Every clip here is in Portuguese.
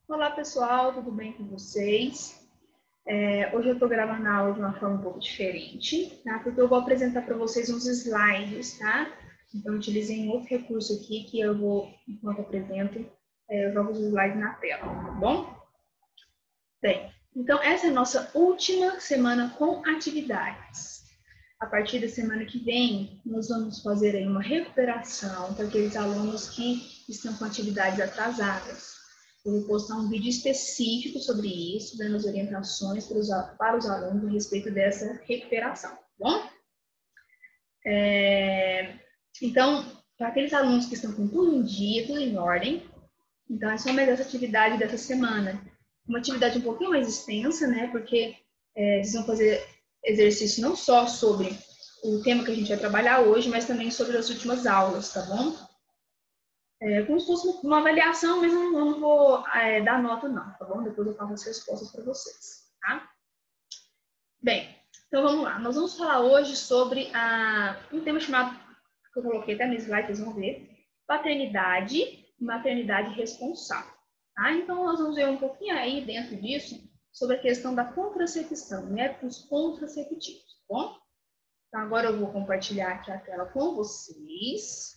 Olá pessoal, tudo bem com vocês? Hoje eu estou gravando a aula de uma forma um pouco diferente, tá? Porque eu vou apresentar para vocês uns slides, tá? Então utilizem um outro recurso aqui que eu vou, enquanto apresento, eu jogo os slides na tela, tá bom? Bem, então essa é a nossa última semana com atividades. A partir da semana que vem, nós vamos fazer aí uma recuperação para aqueles alunos que estão com atividades atrasadas. Eu vou postar um vídeo específico sobre isso, dando as orientações para os alunos a respeito dessa recuperação, tá bom? Então, para aqueles alunos que estão com tudo em dia, tudo em ordem, então é só mais essa atividade dessa semana. Uma atividade um pouquinho mais extensa, né? Porque eles vão fazer exercício não só sobre o tema que a gente vai trabalhar hoje, mas também sobre as últimas aulas, tá bom? Como se fosse uma avaliação, mas eu não vou dar nota não, tá bom? Depois eu faço as respostas para vocês, tá? Bem, então vamos lá. Nós vamos falar hoje sobre um tema chamado, que eu coloquei até no slide, vocês vão ver, paternidade e maternidade responsável, tá? Então nós vamos ver um pouquinho aí dentro disso sobre a questão da contracepção, métodos contraceptivos, tá bom? Então agora eu vou compartilhar aqui a tela com vocês.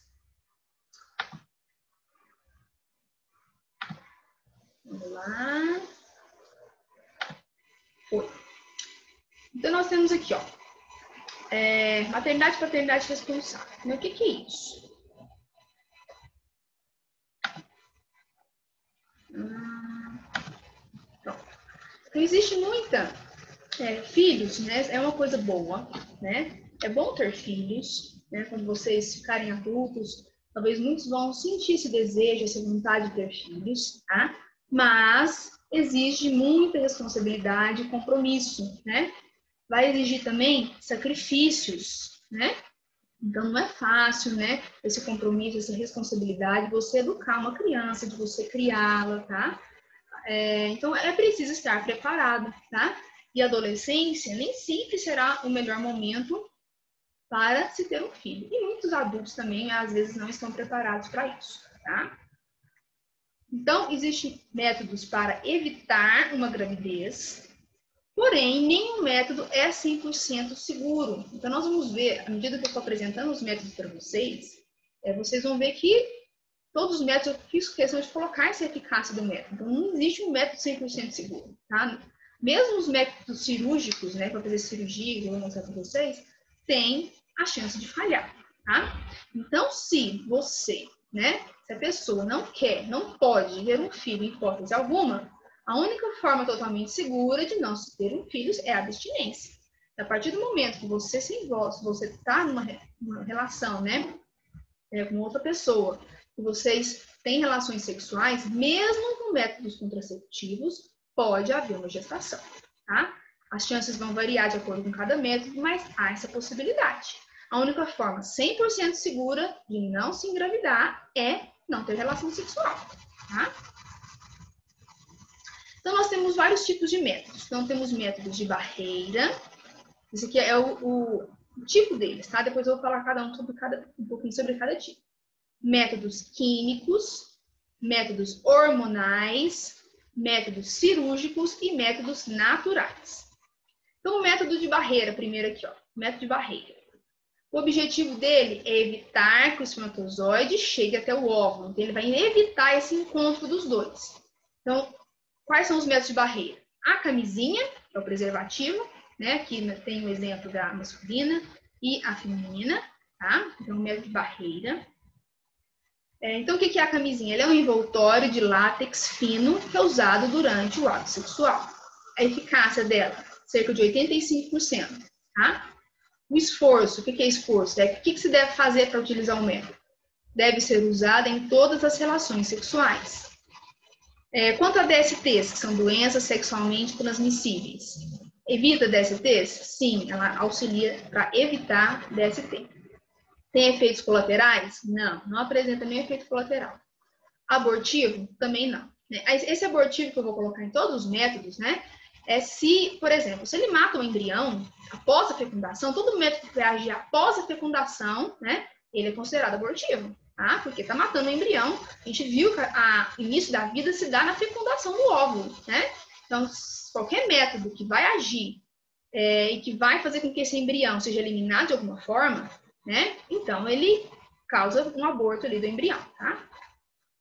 Vamos lá. Oi. Então, nós temos aqui, ó, maternidade e paternidade responsável. Mas o que é isso? Então, existe muita... filhos, né? É uma coisa boa, né? É bom ter filhos, né? Quando vocês ficarem adultos, talvez muitos vão sentir esse desejo, essa vontade de ter filhos, tá? Mas exige muita responsabilidade e compromisso, né? Vai exigir também sacrifícios, né? Então não é fácil, né? Esse compromisso, essa responsabilidade de você educar uma criança, de você criá-la, tá? Então é preciso estar preparado, tá? E a adolescência nem sempre será o melhor momento para se ter um filho. E muitos adultos também, às vezes, não estão preparados para isso, tá? Então, existem métodos para evitar uma gravidez, porém, nenhum método é 100% seguro. Então, nós vamos ver, à medida que eu estou apresentando os métodos para vocês, vocês vão ver que todos os métodos, eu fiz questão de colocar essa eficácia do método. Então, não existe um método 100% seguro, tá? Mesmo os métodos cirúrgicos, né, para fazer cirurgia, que eu vou mostrar para vocês, tem a chance de falhar, tá? Então, se você, né, se a pessoa não quer, não pode ter um filho em hipótese alguma, a única forma totalmente segura de não se ter um filho é a abstinência. A partir do momento que você se envolve, você está numa relação, né, com outra pessoa, que vocês têm relações sexuais, mesmo com métodos contraceptivos, pode haver uma gestação, tá? As chances vão variar de acordo com cada método, mas há essa possibilidade. A única forma 100% segura de não se engravidar é não ter relação sexual, tá? Então, nós temos vários tipos de métodos. Então, temos métodos de barreira. Esse aqui é o tipo deles, tá? Depois eu vou falar um pouquinho sobre cada tipo. Métodos químicos, métodos hormonais, métodos cirúrgicos e métodos naturais. Então, o método de barreira, primeiro aqui, ó, método de barreira. O objetivo dele é evitar que o espermatozoide chegue até o óvulo. Então, ele vai evitar esse encontro dos dois. Então, quais são os métodos de barreira? A camisinha, que é o preservativo, né? Aqui tem o exemplo da masculina e a feminina, tá? Então, o método de barreira. Então, o que é a camisinha? Ela é um envoltório de látex fino que é usado durante o ato sexual. A eficácia dela, cerca de 85%. Tá? O esforço, o que é esforço? O que se deve fazer para utilizar o método? Deve ser usada em todas as relações sexuais. Quanto a DSTs, que são doenças sexualmente transmissíveis, evita DSTs? Sim, ela auxilia para evitar DST. Tem efeitos colaterais? Não, não apresenta nenhum efeito colateral. Abortivo? Também não. Esse abortivo que eu vou colocar em todos os métodos, né? Se, por exemplo, se ele mata o embrião após a fecundação, todo método que vai agir após a fecundação, né? Ele é considerado abortivo, tá? Porque está matando o embrião. A gente viu que o início da vida se dá na fecundação do óvulo, né? Então, qualquer método que vai agir e que vai fazer com que esse embrião seja eliminado de alguma forma, né? Então, ele causa um aborto ali do embrião, tá?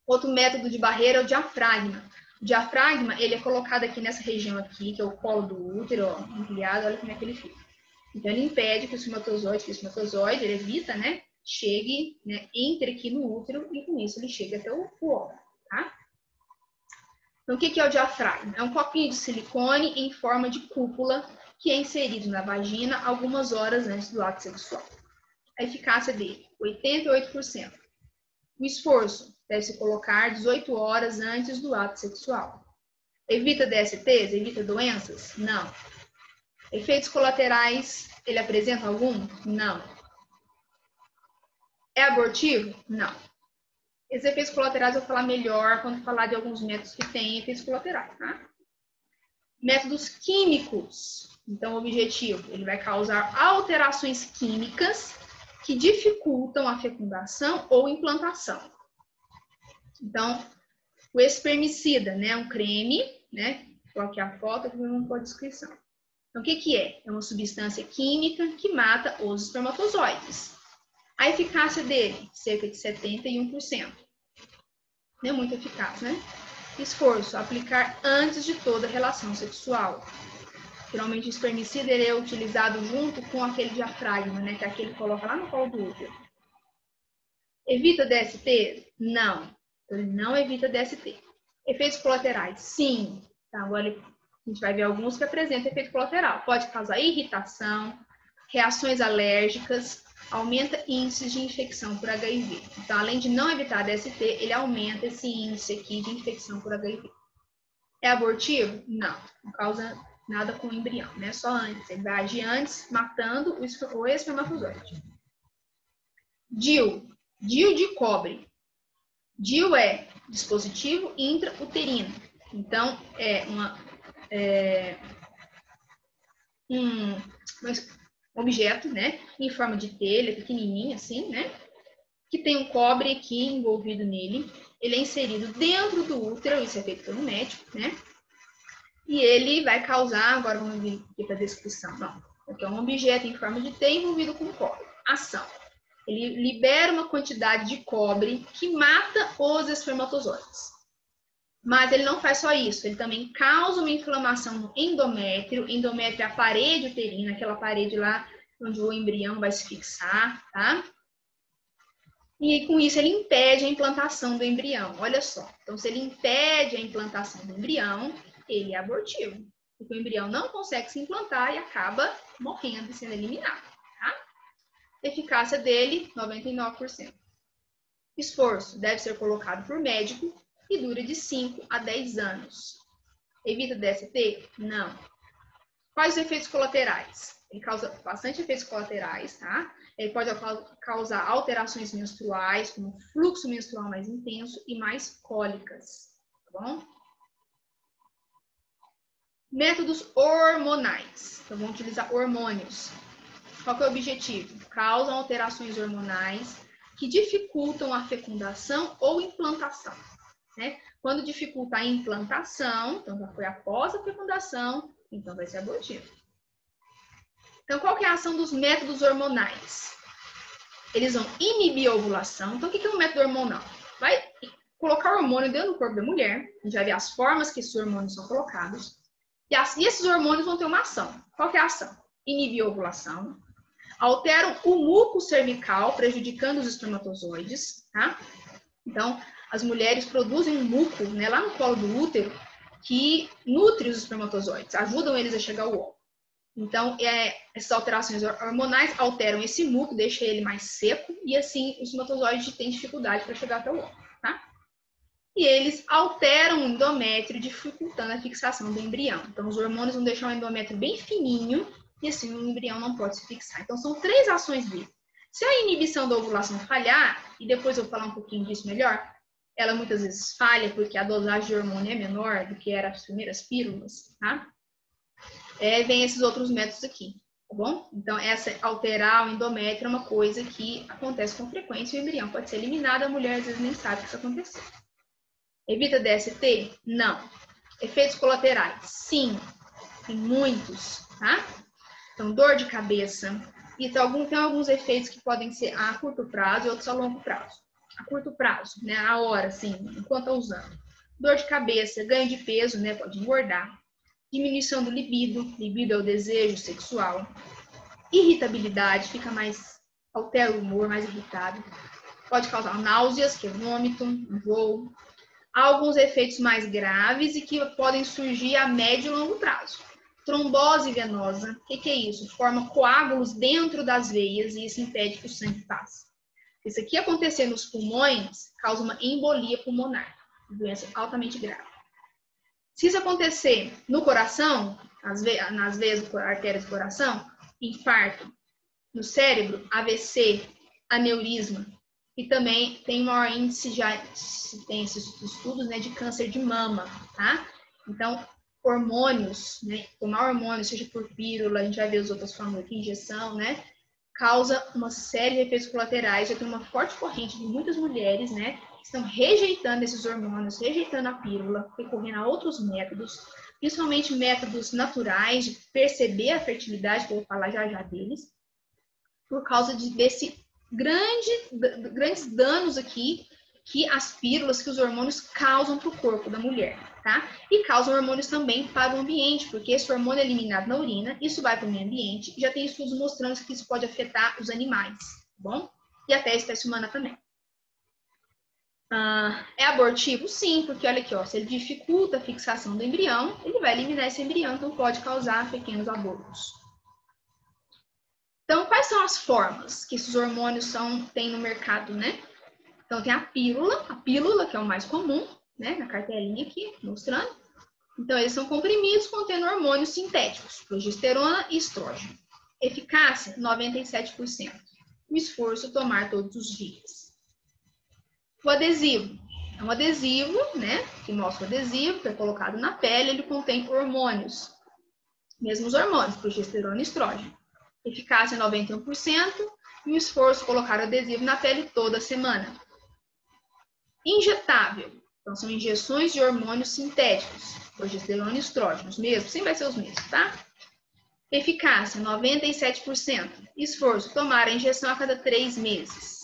Outro método de barreira é o diafragma. O diafragma, ele é colocado aqui nessa região aqui, que é o colo do útero, ó, ampliado, olha como é que ele fica. Então, ele impede que o espermatozoide, ele evita, né, chegue, né, entre aqui no útero e com isso ele chega até o óvulo, tá? Então, o que é o diafragma? É um copinho de silicone em forma de cúpula que é inserido na vagina algumas horas antes do ato sexual. A eficácia dele, 88%. O esforço deve se colocar 18 horas antes do ato sexual. Evita DSTs? Evita doenças? Não. Efeitos colaterais, ele apresenta algum? Não. É abortivo? Não. Esses efeitos colaterais eu vou falar melhor quando falar de alguns métodos que têm efeitos colaterais, tá? Métodos químicos. Então, o objetivo, ele vai causar alterações químicas que dificultam a fecundação ou implantação. Então, o espermicida, né, um creme, né, coloquei a foto aqui com a descrição. Então, o que é? É uma substância química que mata os espermatozoides. A eficácia dele, cerca de 71%. Não é muito eficaz, né? Esforço, aplicar antes de toda relação sexual. Geralmente o espermicida ele é utilizado junto com aquele diafragma, né? Que é aquele que coloca lá no colo do útero. Evita DST? Não. Ele não evita DST. Efeitos colaterais? Sim. Tá, agora a gente vai ver alguns que apresentam efeito colateral. Pode causar irritação, reações alérgicas, aumenta índices de infecção por HIV. Então, além de não evitar DST, ele aumenta esse índice aqui de infecção por HIV. É abortivo? Não. Não causa nada com o embrião, né? Só antes. Ele vai agir antes, matando o espermatozoide. DIU. DIU de cobre. DIU é dispositivo intrauterino. Então, é um objeto, né, em forma de telha, pequenininho assim, né, que tem um cobre aqui envolvido nele. Ele é inserido dentro do útero, isso é feito pelo médico, né, e ele vai causar, agora vamos ver aqui para a descrição, não, aqui é um objeto em forma de T envolvido com cobre. Ação. Ele libera uma quantidade de cobre que mata os espermatozoides. Mas ele não faz só isso, ele também causa uma inflamação no endométrio. Endométrio é a parede uterina, aquela parede lá onde o embrião vai se fixar, tá? E com isso ele impede a implantação do embrião, olha só. Então, se ele impede a implantação do embrião, ele é abortivo. Porque o embrião não consegue se implantar e acaba morrendo e sendo eliminado, tá? Eficácia dele, 99%. Esforço deve ser colocado por médico e dura de 5 a 10 anos. Evita DST? Não. Quais os efeitos colaterais? Ele causa bastante efeitos colaterais, tá? Ele pode causar alterações menstruais, como fluxo menstrual mais intenso e mais cólicas, tá bom? Métodos hormonais. Então, vamos utilizar hormônios. Qual que é o objetivo? Causam alterações hormonais que dificultam a fecundação ou implantação, né? Quando dificulta a implantação, então já foi após a fecundação, então vai ser abortivo. Então, qual que é a ação dos métodos hormonais? Eles vão inibir a ovulação. Então, o que é um método hormonal? Vai colocar hormônio dentro do corpo da mulher, a gente vai ver as formas que esses hormônios são colocados, e esses hormônios vão ter uma ação. Qual que é a ação? Inibir a ovulação, alteram o muco cervical, prejudicando os espermatozoides, tá? Então, as mulheres produzem um muco, né, lá no colo do útero que nutre os espermatozoides, ajudam eles a chegar ao óvulo. Então, essas alterações hormonais alteram esse muco, deixam ele mais seco e assim o espermatozoide tem dificuldade para chegar até o óvulo, tá? E eles alteram o endométrio, dificultando a fixação do embrião. Então, os hormônios vão deixar o endométrio bem fininho e assim o embrião não pode se fixar. Então, são 3 ações dele. Se a inibição da ovulação falhar, e depois eu vou falar um pouquinho disso melhor, ela muitas vezes falha porque a dosagem de hormônio é menor do que era as primeiras pílulas, tá? Vem esses outros métodos aqui. tá bom? Então, essa alterar o endométrio é uma coisa que acontece com frequência e o embrião pode ser eliminado, a mulher às vezes nem sabe que isso aconteceu. Evita DST? Não. Efeitos colaterais? Sim, tem muitos, tá? Então, dor de cabeça. E tem alguns efeitos que podem ser a curto prazo e outros a longo prazo. A curto prazo, né? A hora, assim, enquanto tá usando. Dor de cabeça, ganho de peso, né? Pode engordar. Diminuição do libido. Libido é o desejo sexual. Irritabilidade, fica mais... altera o humor, mais irritado. Pode causar náuseas, que é vômito, enjoo. Há alguns efeitos mais graves e que podem surgir a médio e longo prazo. Trombose venosa, o que é isso? Forma coágulos dentro das veias e isso impede que o sangue passe. Se isso aqui acontecer nos pulmões, causa uma embolia pulmonar, doença altamente grave. Se isso acontecer no coração, nas veias, artérias do coração, infarto. No cérebro, AVC, aneurisma. E também tem maior índice, já tem esses estudos, né, de câncer de mama, tá? Então, hormônios, né, tomar hormônios, seja por pílula, a gente vai ver as outras formas aqui, injeção, né, causa uma série de efeitos colaterais. Já tem uma forte corrente de muitas mulheres, né, que estão rejeitando esses hormônios, rejeitando a pílula, recorrendo a outros métodos, principalmente métodos naturais de perceber a fertilidade, que eu vou falar já já deles, por causa desse grandes danos aqui que as pílulas, que os hormônios causam para o corpo da mulher, tá? E causam hormônios também para o ambiente, porque esse hormônio é eliminado na urina, isso vai para o meio ambiente, e já tem estudos mostrando que isso pode afetar os animais, tá bom? E até a espécie humana também. É abortivo? Sim, porque olha aqui, ó, se ele dificulta a fixação do embrião, ele vai eliminar esse embrião, então pode causar pequenos abortos. Então, quais são as formas que esses hormônios têm no mercado, né? Então, tem a pílula, que é o mais comum, né? Na cartelinha aqui, mostrando. Então, eles são comprimidos contendo hormônios sintéticos, progesterona e estrógeno. Eficácia, 97%. O esforço, tomar todos os dias. O adesivo. É um adesivo, né? Que mostra o adesivo, que é colocado na pele, ele contém hormônios. Mesmos hormônios, progesterona e estrógeno. Eficácia 91% e o esforço colocar o adesivo na pele toda semana. Injetável. Então, são injeções de hormônios sintéticos, progesterona e estrógeno, os mesmos, sempre vai ser os mesmos, tá? Eficácia 97%. Esforço, tomar a injeção a cada 3 meses.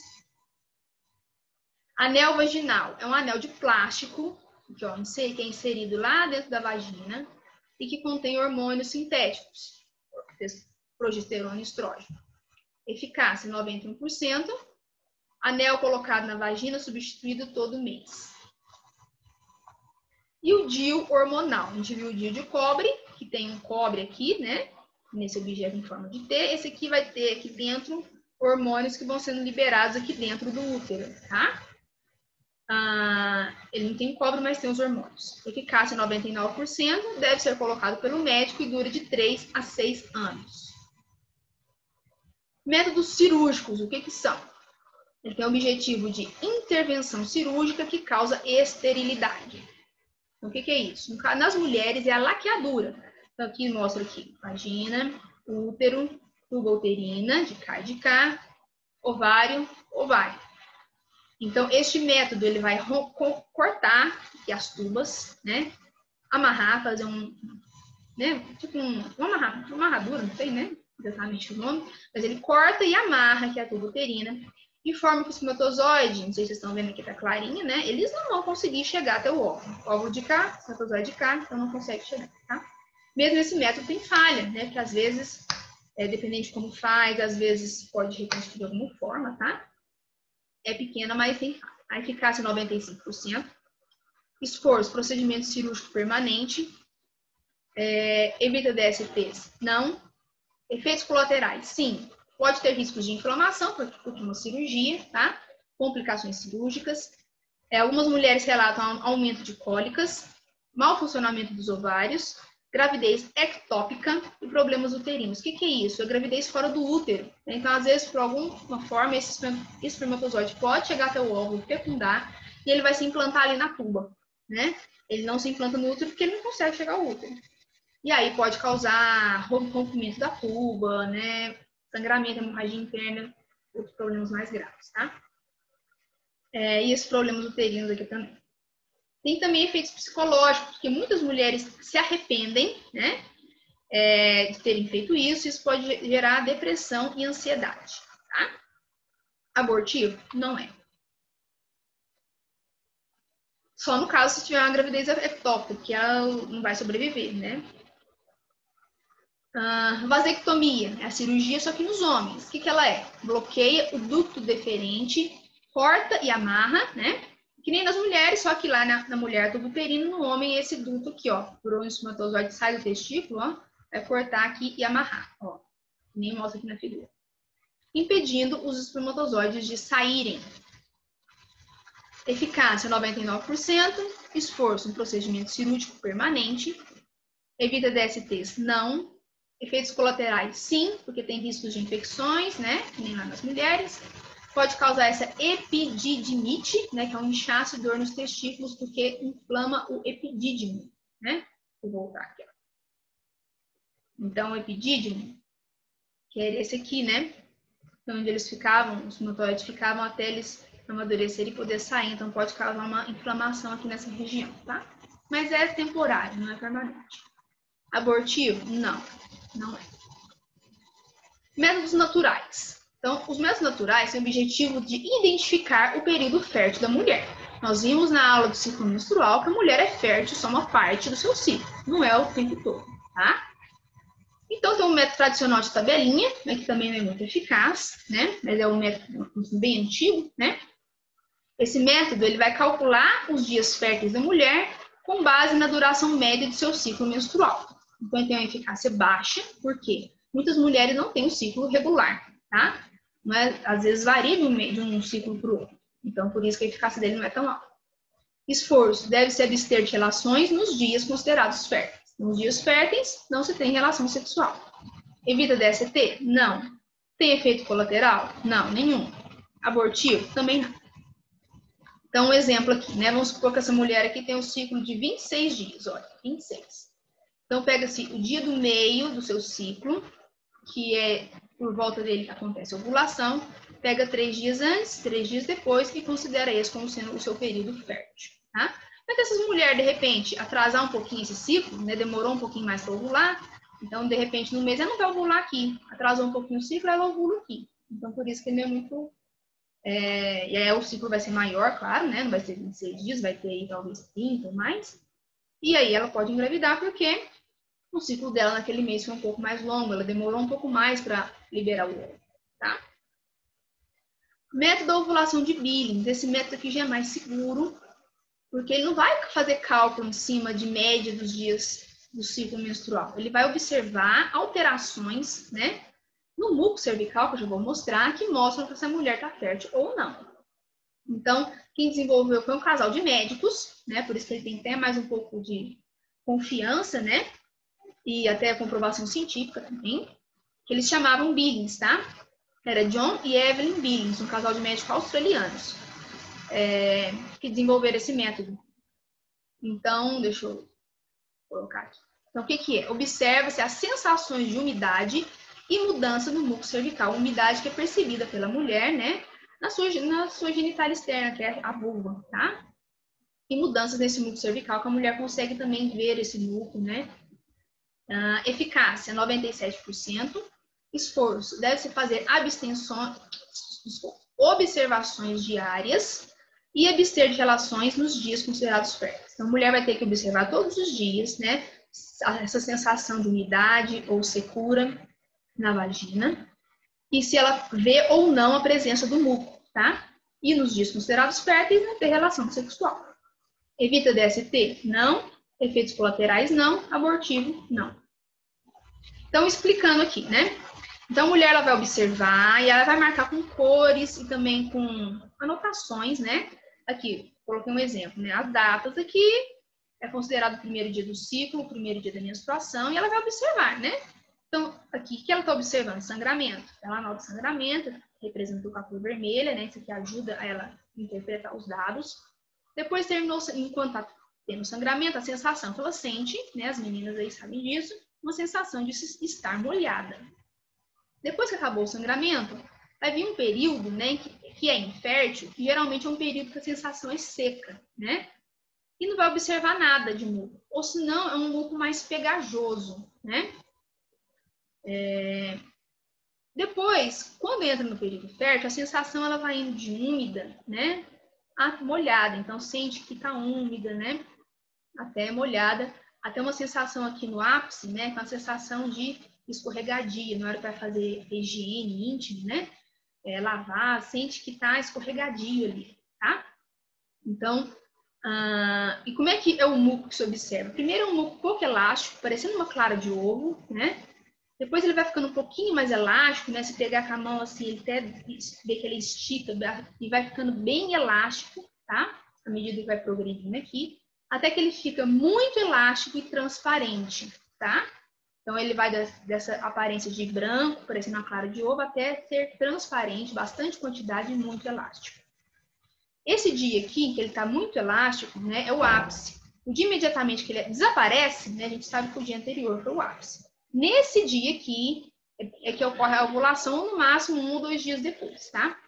Anel vaginal. É um anel de plástico, que é inserido lá dentro da vagina e que contém hormônios sintéticos, progesterona e estrógeno. Eficácia 91%. Anel colocado na vagina, substituído todo mês. E o DIU hormonal. A gente viu o DIU de cobre, que tem um cobre aqui, né? Nesse objeto em forma de T. Esse aqui vai ter aqui dentro hormônios que vão sendo liberados aqui dentro do útero, tá? Ele não tem cobre, mas tem os hormônios. Eficácia 99%. Deve ser colocado pelo médico e dura de 3 a 6 anos. Métodos cirúrgicos, o que são? Ele tem o objetivo de intervenção cirúrgica que causa esterilidade. Então, o que é isso? Nas mulheres é a laqueadura. Então, aqui mostra aqui, vagina, útero, tuba uterina, de cá, ovário. Então, este método, ele vai cortar aqui as tubas, né? Amarrar, fazer tipo uma amarradura, não sei, né? Exatamente o nome, mas ele corta e amarra aqui a tuba uterina, de forma que o espermatozoide, não sei se vocês estão vendo aqui, tá clarinha, né? Eles não vão conseguir chegar até o óvulo. Óvulo de cá, espermatozoide de cá, então não consegue chegar, tá? Mesmo esse método tem falha, né? Que às vezes, dependendo de como faz, às vezes pode reconstruir de alguma forma, tá? É pequena, mas tem falha. A eficácia 95%. Esforço, procedimento cirúrgico permanente. Evita DSTs? Não. Efeitos colaterais? Sim. Pode ter riscos de inflamação, por uma cirurgia, tá? Complicações cirúrgicas. Algumas mulheres relatam aumento de cólicas, mau funcionamento dos ovários, gravidez ectópica e problemas uterinos. O que é isso? É gravidez fora do útero. Então, às vezes, por alguma forma, esse espermatozoide pode chegar até o óvulo, fecundar, e ele vai se implantar ali na tuba, né? Ele não se implanta no útero porque ele não consegue chegar ao útero. E aí pode causar rompimento da pulba, né? Sangramento, hemorragia interna, outros problemas mais graves, tá? E esses problemas uterinos aqui também. Tem também efeitos psicológicos, porque muitas mulheres se arrependem, né? De terem feito isso, isso pode gerar depressão e ansiedade, tá? Abortivo? Não é. Só no caso se tiver uma gravidez ectópica, que ela não vai sobreviver, né? Vasectomia é a cirurgia, só que nos homens. O que ela é? Bloqueia o ducto deferente, corta e amarra, né? Que nem nas mulheres, só que lá na mulher tubo uterino, no homem esse ducto aqui, ó, por onde o espermatozoide sai do testículo, ó, vai cortar aqui e amarrar, ó. Nem mostra aqui na figura. Impedindo os espermatozoides de saírem. Eficácia 99%, esforço, um procedimento cirúrgico permanente. Evita DSTs? Não. Efeitos colaterais? Sim, porque tem riscos de infecções, né? Que nem lá nas mulheres. Pode causar essa epididimite, né? Que é um inchaço e dor nos testículos, porque inflama o epidídimo, né? Vou voltar aqui, ó. Então, o epidídimo, que é esse aqui, né? Onde eles ficavam, os espermatozoides ficavam até eles amadurecerem e poder sair. Então, pode causar uma inflamação aqui nessa região, tá? Mas é temporário, não é permanente. Abortivo? Não, não é. Métodos naturais. Então, os métodos naturais têm o objetivo de identificar o período fértil da mulher. Nós vimos na aula do ciclo menstrual que a mulher é fértil só uma parte do seu ciclo, não é o tempo todo, tá? Então, tem um método tradicional de tabelinha, né, que também não é muito eficaz, né? Mas é um método bem antigo, né? Esse método ele vai calcular os dias férteis da mulher com base na duração média do seu ciclo menstrual. Então, ele tem uma eficácia baixa, por quê? Muitas mulheres não têm um ciclo regular, tá? Mas, às vezes varia de um ciclo para o outro. Então, por isso que a eficácia dele não é tão alta. Esforço. Deve-se abster de relações nos dias considerados férteis. Nos dias férteis, não se tem relação sexual. Evita DST? Não. Tem efeito colateral? Não, nenhum. Abortivo? Também não. Então, um exemplo aqui, né? Vamos supor que essa mulher aqui tem um ciclo de 26 dias, olha, 26. Então, pega-se o dia do meio do seu ciclo, que é por volta dele que acontece a ovulação, pega 3 dias antes, 3 dias depois e considera esse como sendo o seu período fértil, tá? Mas essas mulheres, de repente, atrasar um pouquinho esse ciclo, né? Demorou um pouquinho mais para ovular, então, de repente, no mês ela não vai ovular aqui. Atrasou um pouquinho o ciclo, ela ovula aqui. Então, por isso que ele é muito... e aí o ciclo vai ser maior, claro, né? Não vai ser 26 dias, vai ter aí talvez 30 ou mais. E aí ela pode engravidar porque o ciclo dela naquele mês foi um pouco mais longo, ela demorou um pouco mais para liberar o óvulo, tá? Método da ovulação de Billings. Esse método aqui já é mais seguro, porque ele não vai fazer cálculo em cima de média dos dias do ciclo menstrual. Ele vai observar alterações, né, no muco cervical, que eu já vou mostrar, que mostram que essa mulher está fértil ou não. Então, quem desenvolveu foi um casal de médicos, né, por isso que ele tem até mais um pouco de confiança, né, e até a comprovação científica também, que eles chamavam Billings, tá? Era John e Evelyn Billings, um casal de médicos australianos, que desenvolveram esse método. Então, deixa eu colocar aqui. Então, o que é? Observa-se as sensações de umidade e mudança no muco cervical. Umidade que é percebida pela mulher, né? Na sua genitália externa, que é a vulva, tá? E mudanças nesse muco cervical, que a mulher consegue também ver esse muco, né? Eficácia, 97%. Esforço, deve-se fazer observações diárias e abster de relações nos dias considerados férteis. Então, a mulher vai ter que observar todos os dias, né? Essa sensação de umidade ou secura na vagina. E se ela vê ou não a presença do muco, tá? E nos dias considerados férteis, não ter relação sexual. Evita DST? Não. Efeitos colaterais? Não. Abortivo? Não. Então, explicando aqui, né? Então, a mulher ela vai observar e ela vai marcar com cores e também com anotações, né? Aqui, coloquei um exemplo, né? As datas aqui é considerado o primeiro dia do ciclo, o primeiro dia da menstruação, e ela vai observar, né? Então, aqui, o que ela está observando? Sangramento. Ela anota sangramento, representa com a cor vermelha, né? Isso aqui ajuda a ela interpretar os dados. Depois terminou, enquanto está tendo sangramento, a sensação que ela sente, né, as meninas aí sabem disso, uma sensação de estar molhada. Depois que acabou o sangramento, vai vir um período, né, que é infértil, que geralmente é um período que a sensação é seca, né? E não vai observar nada de muco. Ou senão, é um muco mais pegajoso, né? Depois, quando entra no período fértil, a sensação ela vai indo de úmida, né, a molhada. Então, sente que está úmida, né, até molhada, até uma sensação aqui no ápice, né, com a sensação de escorregadia, na hora que vai fazer higiene íntima, né, lavar, sente que está escorregadio ali, tá? Então, e como é que é o muco que se observa? Primeiro é um muco pouco elástico, parecendo uma clara de ovo, né? Depois ele vai ficando um pouquinho mais elástico, né? Se pegar com a mão assim, ele até vê que ele estica e vai ficando bem elástico, tá? À medida que vai progredindo aqui, até que ele fica muito elástico e transparente, tá? Então ele vai dessa aparência de branco, parecendo uma clara de ovo, até ser transparente, bastante quantidade e muito elástico. Esse dia aqui, que ele está muito elástico, né, é o ápice. O dia imediatamente que ele desaparece, né, a gente sabe que o dia anterior foi o ápice. Nesse dia aqui é que ocorre a ovulação, no máximo 1 ou 2 dias depois, tá?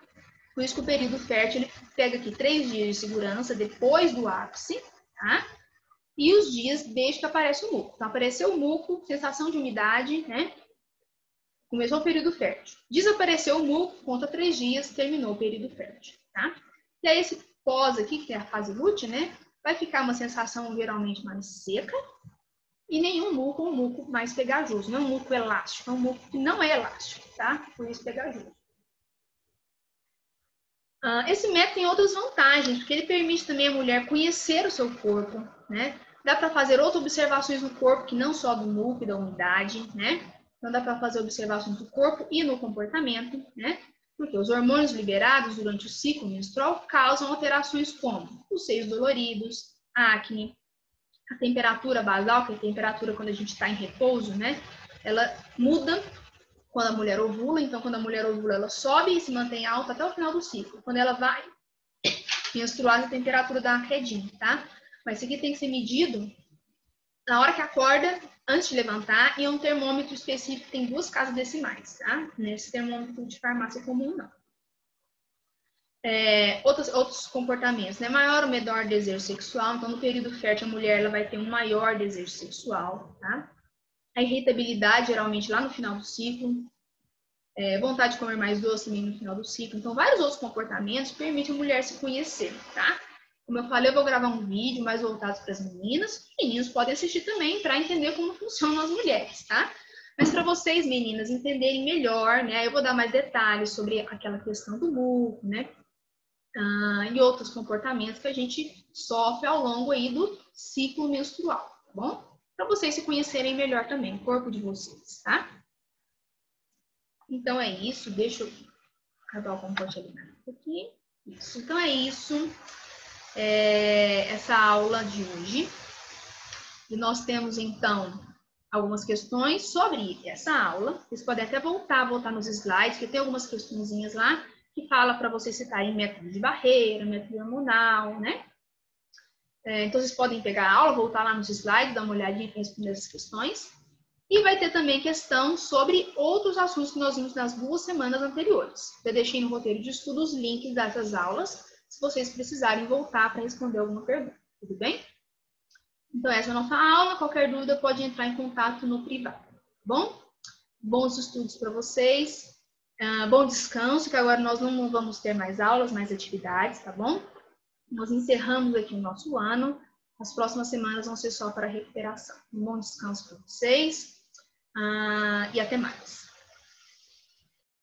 Por isso que o período fértil, ele pega aqui 3 dias de segurança depois do ápice, tá? E os dias desde que aparece o muco. Então, apareceu o muco, sensação de umidade, né? Começou o período fértil. Desapareceu o muco, conta 3 dias, terminou o período fértil, tá? E aí, esse pós aqui, que é a fase lútea, né? Vai ficar uma sensação geralmente mais seca e nenhum muco, um muco mais pegajoso. Não é um muco elástico, é um muco que não é elástico, tá? Por isso pegajoso. Esse método tem outras vantagens, porque ele permite também a mulher conhecer o seu corpo, né? Dá para fazer outras observações no corpo, que não só do muco e da umidade, né? Então, dá para fazer observações do corpo e no comportamento, né? Porque os hormônios liberados durante o ciclo menstrual causam alterações como os seios doloridos, acne, a temperatura basal, que é a temperatura quando a gente está em repouso, né? Ela muda quando a mulher ovula. Então, quando a mulher ovula, ela sobe e se mantém alta até o final do ciclo. Quando ela vai menstruar, a temperatura dá uma quedinha, tá? Mas isso aqui tem que ser medido na hora que acorda, antes de levantar, e é um termômetro específico que tem 2 casas decimais, tá? Nesse termômetro de farmácia comum, não. Outros comportamentos, né? Maior ou menor desejo sexual. Então, no período fértil, a mulher ela vai ter um maior desejo sexual, tá? A irritabilidade, geralmente, lá no final do ciclo. Vontade de comer mais doce também no final do ciclo. Então, vários outros comportamentos permitem a mulher se conhecer, tá? Como eu falei, eu vou gravar um vídeo mais voltado para as meninas. Os meninos podem assistir também para entender como funcionam as mulheres, tá? Mas para vocês, meninas, entenderem melhor, né? Eu vou dar mais detalhes sobre aquela questão do muco, né? E outros comportamentos que a gente sofre ao longo aí do ciclo menstrual, tá bom? Para vocês se conhecerem melhor também, o corpo de vocês, tá? Então é isso, deixa eu acabar o compartilhamento aqui. Isso. Então é isso, essa aula de hoje. E nós temos então algumas questões sobre essa aula. Vocês podem até voltar nos slides, que tem algumas questõezinhas lá que fala para vocês citarem método de barreira, método hormonal, né? Então vocês podem pegar a aula, voltar lá nos slides, dar uma olhadinha para responder essas questões. E vai ter também questão sobre outros assuntos que nós vimos nas 2 semanas anteriores. Eu deixei no roteiro de estudo os links dessas aulas, se vocês precisarem voltar para responder alguma pergunta. Tudo bem? Então, essa é a nossa aula. Qualquer dúvida pode entrar em contato no privado. Tá bom? Bons estudos para vocês. Bom descanso, que agora nós não vamos ter mais aulas, mais atividades, tá bom? Nós encerramos aqui o nosso ano. As próximas semanas vão ser só para recuperação. Um bom descanso para vocês. E até mais.